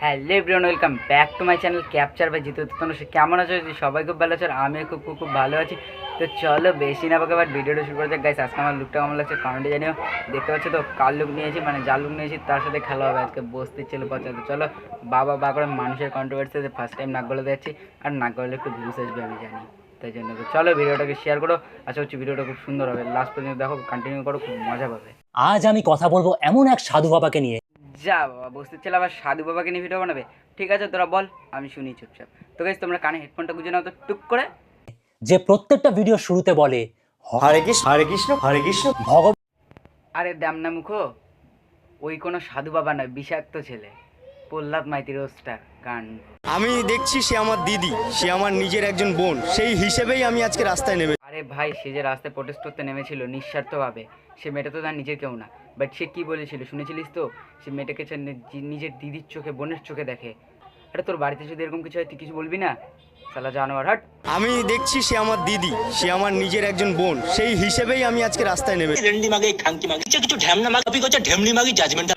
Hello everyone, welcome back to my channel capture by Jitu. তোমরা কেমন আছো? সবাই খুব ভালো আছো, আমি খুব ভালো আছি। তো চলো বেশি না পাকে ভিডিওটা শুরু করে যাক। গাইস, আজকে আমার লুকটা কেমন লাগছে কারণটি জানিও। দেখতে পাচ্ছ তো কার লুক নিয়েছি, মানে যার লুক নিয়েছি তার সাথে খেলা হবে আজকে। বসতে ছেলে পচাতে চলো বা করে মানুষের কন্ট্রোভার্সিতে ফার্স্ট টাইম নাক গলে যাচ্ছি, আর নাক গলে একটু ভিউস আসবে আমি জানি, তাই জন্য তো চলো ভিডিওটাকে শেয়ার করো। আশা করছি ভিডিওটা খুব সুন্দর হবে, লাস্ট পর্যন্ত দেখো, কন্টিনিউ করো, খুব মজা পাবে। আজ আমি কথা বলবো এমন এক সাধু বাবাকে নিয়ে। যা বাবা, বসতে ছেলে আবার সাধু বাবাকে নিয়ে ভিডিও বানাবে? ঠিক আছে, তোরা বল, আমি শুনি চুপচাপ। তো গাইস, তোমরা কানে হেডফোনটা গুঁজে নাও তো টুক করে। যে প্রত্যেকটা ভিডিও শুরুতে বলে হরে কৃষ্ণ হরে কৃষ্ণ হরে কৃষ্ণ। ভগবান আরে দ্যামনা মুখো, ওই কোনো সাধু বাবা নয়, বিষাক্ত ছেলে, প্রহ্লাদ মাইতি রোস্টার গান। আমি দেখছি সে আমার দিদি, সে আমার নিজের একজন বোন, সেই হিসেবেই আমি আজকে রাস্তায় নেমে। আরে ভাই, সে যে রাস্তায় প্রোটেস্ট করতে নেমেছিল নিঃস্বার্থভাবে, সে মেয়েটা তো তার নিজের কেউ না, বাট সে কি বলেছিল শুনেছিলিস তো? সে মেয়েটাকে নিজের দিদির চোখে, বোনের চোখে দেখে। আরে তোর বাড়িতে যদি এরকম কিছু হয় তুই কিছু বলবি না? শালা জানোয়ার, হাট। আমি দেখছি সে আমার দিদি, সে আমার নিজের একজন বোন, সেই হিসেবেই আমি আজকে রাস্তায় নেমে। রেন্ডি মাগে খাঙ্কি মাগে কিছু ঢ্যামনা মাগে কপি করছে ঢেমনি মাগি জাজমেন্ট।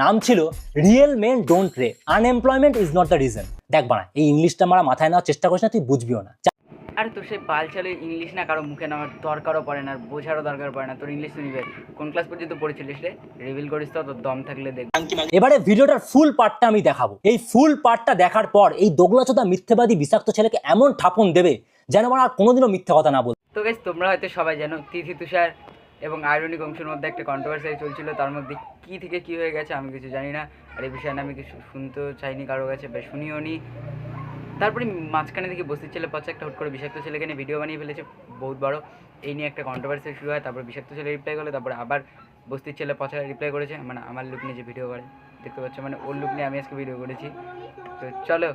নাম ছিল real men don't pray, unemployment is not the reason. দেখ বাড়া, এই ইংলিশটা মারা মাথায় নেওয়ার চেষ্টা করিস না, তুই বুঝবিও না। আরে তোর সেই বাল চালে ইংলিশ না কারো মুখে নেওয়ার দরকারও পড়ে না, আর বোঝারও দরকার পড়ে না। তোর ইংলিশ শুনিবে কোন ক্লাস পর্যন্ত পড়েছিলিস রে? রিভিল করিস তো, তোর দম থাকলে দেখ। এবারে ভিডিওটার ফুল পার্টটা আমি দেখাবো। এই ফুল পার্টটা দেখার পর এই দোগলাচোদা মিথ্যেবাদী বিষাক্ত ছেলেকে এমন ঠাপন দেবে যেন আমার আর কোনোদিনও মিথ্যে কথা না বল। তো গাইস, তোমরা হয়তো সবাই জানো তিথি তুষার এবং আয়রনিক অংশের মধ্যে একটা কন্ট্রোভার্সি চলছিল, তার মধ্যে কী থেকে কী হয়ে গেছে আমি কিছু জানি না, আর এই বিষয়ে আমি কিছু শুনতেও চাইনি কারো কাছে, বা শুনিও নি। তারপরে মাঝখানে দেখি বস্তির ছেলে পচা একটা হুট করে বিষাক্ত ছেলেকে নিয়ে ভিডিও বানিয়ে ফেলেছে বহুত বড়। এই নিয়ে একটা কন্ট্রোভার্সি শুরু হয়, তারপর বিষাক্ত ছেলে রিপ্লাই করলো, তারপরে আবার বস্তির ছেলে পচা রিপ্লাই করেছে, মানে আমার লুক নিয়ে যে ভিডিও করে দেখতে পাচ্ছ, মানে ওর লুক নিয়ে আমি আজকে ভিডিও করেছি। তো চলো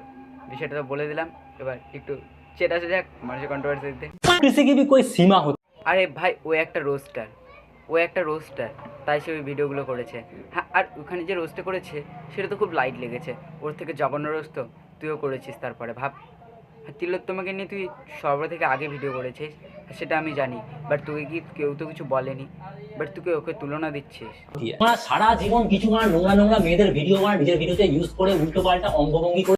বিষয়টা তো বলে দিলাম, এবার একটু চেটা যাক মানুষের কন্ট্রোভার্সি দিতে। किसी की भी कोई सीमा होती। আরে ভাই, ও একটা রোস্টার, তাই সে ওই ভিডিওগুলো করেছে। হ্যাঁ, আর ওখানে যে রোস্টে করেছে সেটা তো খুব লাইট লেগেছে, ওর থেকে জঘন্য রোস্ট তো তুইও করেছিস। তারপরে ভাব, তিলোত্তমাকে নিয়ে তুই সবার থেকে আগে ভিডিও করেছিস, সেটা আমি জানি, বাট তুই কি কেউ তো কিছু বলেনি, বাট তুই ওকে তুলনা দিচ্ছিস। সারা জীবন কিছু নোংরা নোংরা মেয়েদের ভিডিও নিজের ভিডিওতে ইউজ করে উল্টো পাল্টা অঙ্গভঙ্গি করে